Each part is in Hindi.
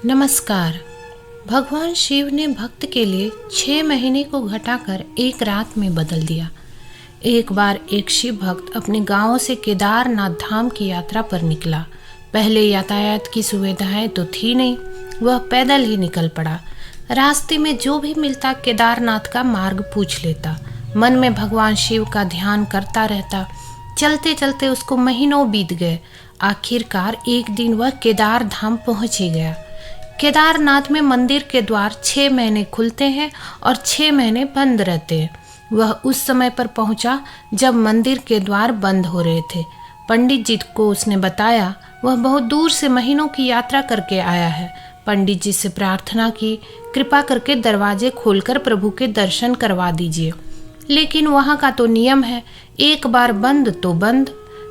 नमस्कार। भगवान शिव ने भक्त के लिए 6 महीने को घटाकर एक रात में बदल दिया। एक बार एक शिव भक्त अपने गांव से केदारनाथ धाम की यात्रा पर निकला। पहले यातायात की सुविधाएं तो थी नहीं, वह पैदल ही निकल पड़ा। रास्ते में जो भी मिलता केदारनाथ का मार्ग पूछ लेता। मन में भगवान शिव का ध्यान करता रहता। चलते चलते उसको महीनों बीत गए। आखिरकार एक दिन वह केदार धाम पहुंच ही गया। केदारनाथ में मंदिर के द्वार 6 महीने खुलते हैं और 6 महीने बंद रहते हैं। वह उस समय पर पहुंचा जब मंदिर के द्वार बंद हो रहे थे। पंडित जी को उसने बताया वह बहुत दूर से महीनों की यात्रा करके आया है। पंडित जी से प्रार्थना की, कृपा करके दरवाजे खोलकर प्रभु के दर्शन करवा दीजिए। लेकिन वहाँ का तो नियम है, एक बार बंद तो बंद,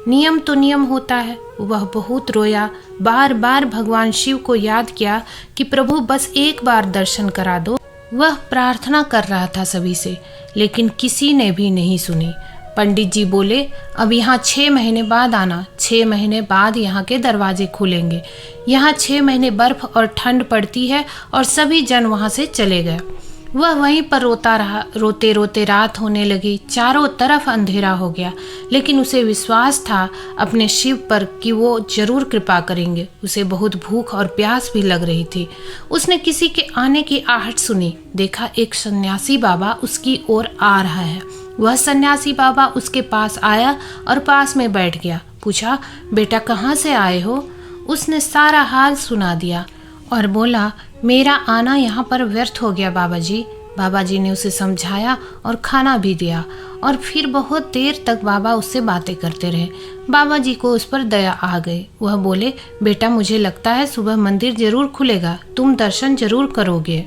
नियम तो नियम होता है। वह बहुत रोया, बार बार भगवान शिव को याद किया कि प्रभु बस एक बार दर्शन करा दो। वह प्रार्थना कर रहा था सभी से, लेकिन किसी ने भी नहीं सुनी। पंडित जी बोले, अब यहाँ 6 महीने बाद आना, 6 महीने बाद यहाँ के दरवाजे खुलेंगे। यहाँ 6 महीने बर्फ और ठंड पड़ती है और सभी जन वहाँ से चले गए। वह वहीं पर रोता रहा। रोते रोते रात होने लगी, चारों तरफ अंधेरा हो गया, लेकिन उसे विश्वास था अपने शिव पर कि वो जरूर कृपा करेंगे। उसे बहुत भूख और प्यास भी लग रही थी। उसने किसी के आने की आहट सुनी। देखा एक सन्यासी बाबा उसकी ओर आ रहा है। वह सन्यासी बाबा उसके पास आया और पास में बैठ गया। पूछा, बेटा कहाँ से आए हो? उसने सारा हाल सुना दिया और बोला, मेरा आना यहाँ पर व्यर्थ हो गया बाबा जी। बाबा जी ने उसे समझाया और खाना भी दिया और फिर बहुत देर तक बाबा उससे बातें करते रहे। बाबा जी को उस पर दया आ गई। वह बोले, बेटा मुझे लगता है सुबह मंदिर जरूर खुलेगा, तुम दर्शन जरूर करोगे।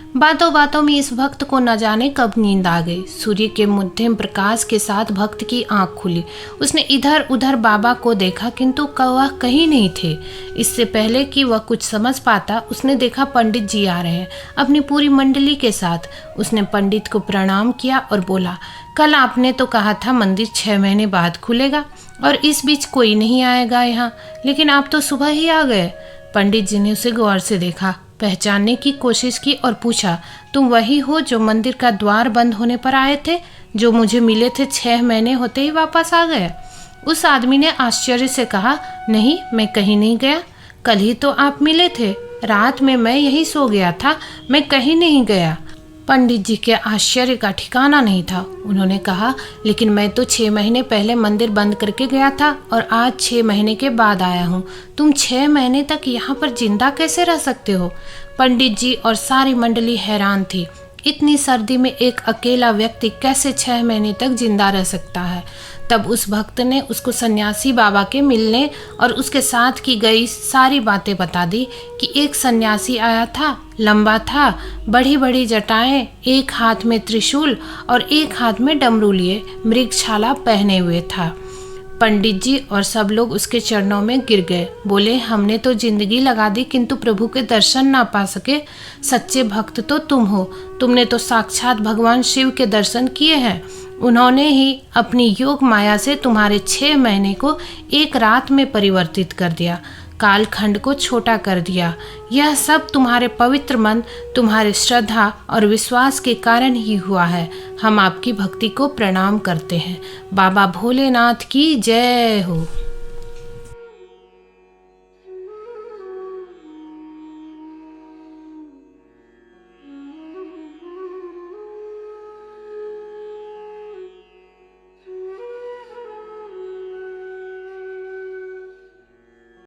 बातों बातों में इस भक्त को न जाने कब नींद आ गई। सूर्य के मध्यम प्रकाश के साथ भक्त की आंख खुली। उसने इधर उधर बाबा को देखा, किंतु वह कहीं नहीं थे। इससे पहले कि वह कुछ समझ पाता, उसने देखा पंडित जी आ रहे हैं अपनी पूरी मंडली के साथ। उसने पंडित को प्रणाम किया और बोला, कल आपने तो कहा था मंदिर 6 महीने बाद खुलेगा और इस बीच कोई नहीं आएगा यहाँ, लेकिन आप तो सुबह ही आ गए। पंडित जी ने उसे गौर से देखा, पहचानने की कोशिश की और पूछा, तुम वही हो जो मंदिर का द्वार बंद होने पर आए थे, जो मुझे मिले थे 6 महीने होते ही वापस आ गए? उस आदमी ने आश्चर्य से कहा, नहीं मैं कहीं नहीं गया, कल ही तो आप मिले थे, रात में मैं यहीं सो गया था, मैं कहीं नहीं गया। पंडित जी के आश्चर्य का ठिकाना नहीं था। उन्होंने कहा, लेकिन मैं तो 6 महीने पहले मंदिर बंद करके गया था और आज 6 महीने के बाद आया हूँ। तुम 6 महीने तक यहाँ पर जिंदा कैसे रह सकते हो? पंडित जी और सारी मंडली हैरान थी। इतनी सर्दी में एक अकेला व्यक्ति कैसे 6 महीने तक जिंदा रह सकता है? तब उस भक्त ने उसको सन्यासी बाबा के मिलने और उसके साथ की गई सारी बातें बता दी कि एक सन्यासी आया था, लंबा था, बड़ी बड़ी जटाएं, एक हाथ में त्रिशूल और एक हाथ में डमरू लिए, मृगछाला पहने हुए था। पंडित जी और सब लोग उसके चरणों में गिर गए। बोले, हमने तो जिंदगी लगा दी किंतु प्रभु के दर्शन ना पा सके। सच्चे भक्त तो तुम हो, तुमने तो साक्षात भगवान शिव के दर्शन किए हैं। उन्होंने ही अपनी योग माया से तुम्हारे 6 महीने को एक रात में परिवर्तित कर दिया, कालखंड को छोटा कर दिया। यह सब तुम्हारे पवित्र मन, तुम्हारे श्रद्धा और विश्वास के कारण ही हुआ है। हम आपकी भक्ति को प्रणाम करते हैं। बाबा भोलेनाथ की जय हो।